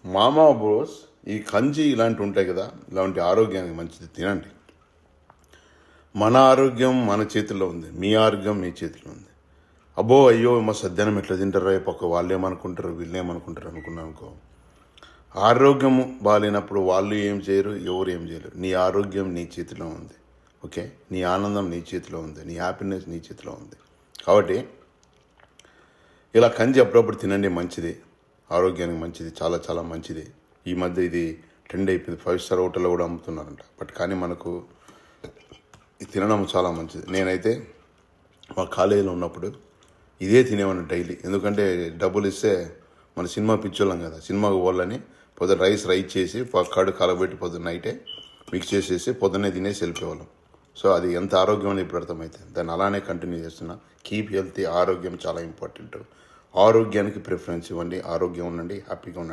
మామా బ్రోస్, ఈ కంచి ఇలాంటివి ఉంటాయి కదా, ఇలాంటి ఆరోగ్యానికి మంచిది తినండి. మన ఆరోగ్యం మన చేతిలో ఉంది, మీ ఆరోగ్యం మీ చేతిలో ఉంది. అబ్బో అయ్యో మా సద్యానం ఎట్లా తింటారు, పక్క వాళ్ళు ఏమనుకుంటారు వీళ్ళు ఏమనుకుంటారు అనుకున్నాను అనుకో. ఆరోగ్యం బాగాలేనప్పుడు వాళ్ళు ఏం చేయరు, ఎవరు ఏం చేయరు. నీ ఆరోగ్యం నీ చేతిలో ఉంది. ఓకే, నీ ఆనందం నీ చేతిలో ఉంది, నీ హ్యాపీనెస్ నీ చేతిలో ఉంది. కాబట్టి ఇలా కంచి అప్పుడప్పుడు తినండి, మంచిది, ఆరోగ్యానికి మంచిది, చాలా చాలా మంచిది. ఈ మధ్య ఇది ట్రెండ్ అయిపోయింది, 5 స్టార్ హోటల్లో కూడా అమ్ముతున్నారంట. బట్ కానీ మనకు ఇది తినడం చాలా మంచిది. నేనైతే మా కాలేజీలో ఉన్నప్పుడు ఇదే తినేవాడిని డైలీ. ఎందుకంటే డబ్బులు ఇస్తే మన సినిమా పిచ్చోళ్ళం కదా, సినిమాకి పోవాలని పొద్దున రైస్ చేసి కడు కలబెట్టి పొద్దున్న నైటే మిక్స్ చేసేసి పొద్దున్నే తినేసి వెళ్ళిపోయేవాళ్ళం. సో అది ఎంత ఆరోగ్యం అని ఇప్పుడు అర్థమైతే దాన్ని అలానే కంటిన్యూ చేస్తున్నా. కీప్ హెల్తీ, ఆరోగ్యం చాలా ఇంపార్టెంట్. ఆరోగ్యానికి ప్రిఫరెన్స్ ఇవ్వండి, ఆరోగ్యం ఉండండి, హ్యాపీగా ఉండండి.